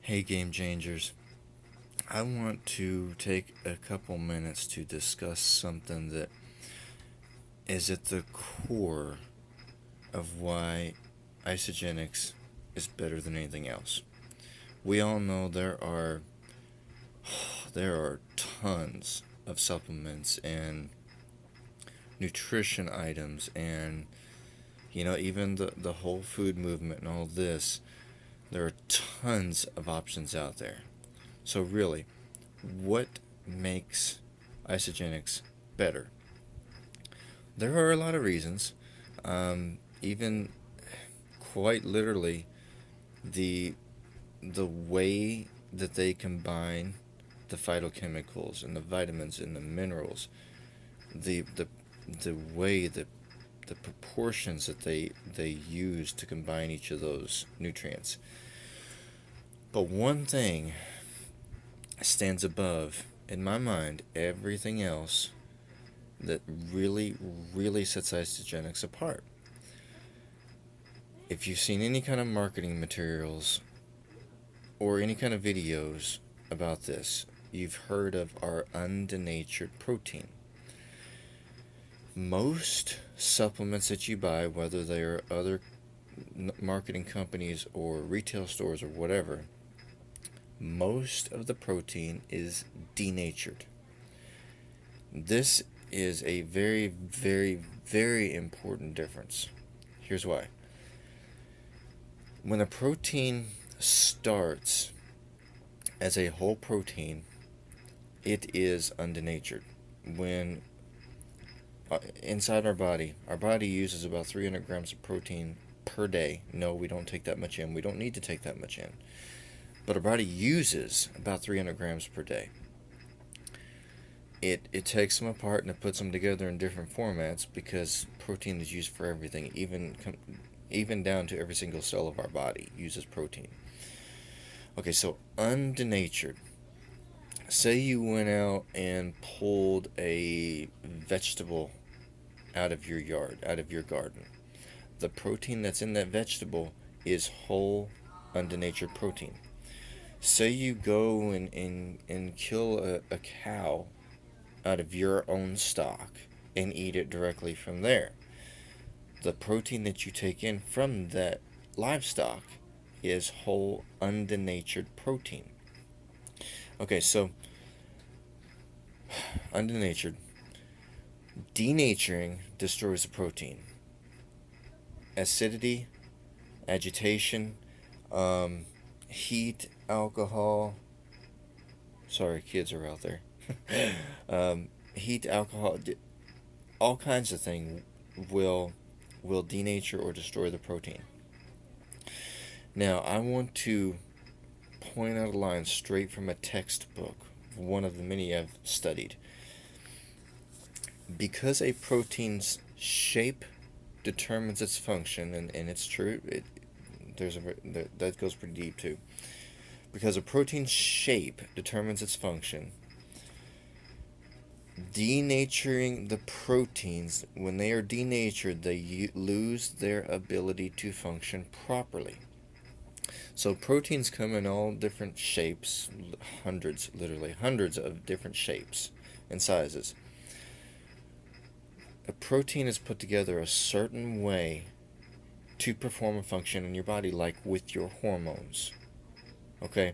Hey, Game Changers. I want to take a couple minutes to discuss something that is at the core of why isogenics is better than anything else. We all know there are tons of supplements and nutrition items and even the whole food movement and all this. There are tons of options out there. So really, what makes isogenics better? There are a lot of reasons. Even quite literally, the the way that they combine the phytochemicals and the vitamins and the minerals, the the the way that the proportions that they use to combine each of those nutrients. But one thing stands above, in my mind, everything else that really sets isogenics apart. If you've seen any kind of marketing materials or any kind of videos about this, you've heard of our undenatured protein. Most supplements that you buy, whether they are other marketing companies or retail stores or whatever, most of the protein is denatured. This is a very important difference. Here's why. When a protein starts as a whole protein, it is undenatured. When inside our body uses about 300 grams of protein per day. No, we don't take that much in. We don't need to take that much in. But our body uses about 300 grams per day. It takes them apart and it puts them together in different formats because protein is used for everything, even down to every single cell of our body uses protein. Okay, so undenatured. Say you went out and pulled a vegetable out of your yard, out of your garden. The protein that's in that vegetable is whole, undenatured protein. Say you go and kill a cow out of your own stock and eat it directly from there. The protein that you take in from that livestock is whole, undenatured protein. Okay, so undenatured. Denaturing destroys the protein. Acidity, agitation, heat, alcohol. Sorry, kids are out there. Heat, alcohol, all kinds of things will denature or destroy the protein. Now, I want to point out a line straight from a textbook, one of the many I've studied. Because a protein's shape determines its function, and it's true, that goes pretty deep too. Because a protein's shape determines its function, denaturing the proteins, when they are denatured, they lose their ability to function properly. So proteins come in all different shapes, hundreds, literally hundreds of different shapes and sizes. A protein is put together a certain way to perform a function in your body, like with your hormones. Okay,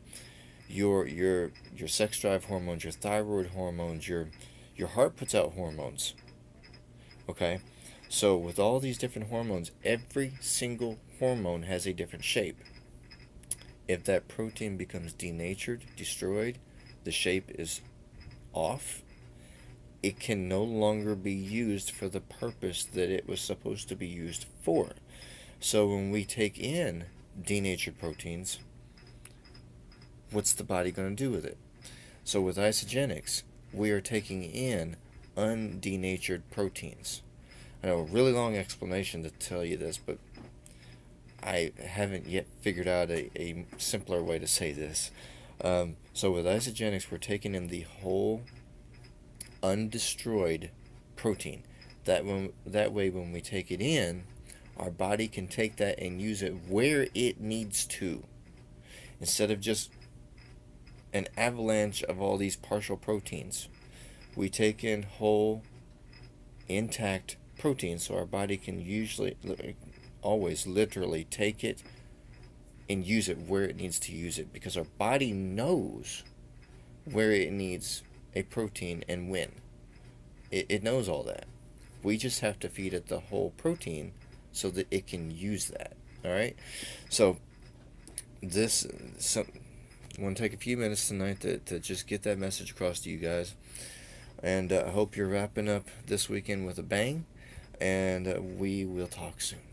your sex drive hormones, your thyroid hormones, your heart puts out hormones. Okay, so with all these different hormones, every single hormone has a different shape. If that protein becomes denatured, destroyed, the shape is off, it can no longer be used for the purpose that it was supposed to be used for. So when we take in denatured proteins, what's the body going to do with it? So with isogenics, we are taking in undenatured proteins. I know a really long explanation to tell you this, but I haven't yet figured out a simpler way to say this. So with isogenics, we're taking in the whole undestroyed protein. That way, when we take it in, our body can take that and use it where it needs to, instead of just an avalanche of all these partial proteins. We take in whole, intact proteins, so our body can usually, always, literally take it and use it where it needs to use it, because our body knows where it needs a protein and when. It knows all that. We just have to feed it the whole protein so that it can use that. All right. So this, I want to take a few minutes tonight to just get that message across to you guys, and I hope you're wrapping up this weekend with a bang. And we will talk soon.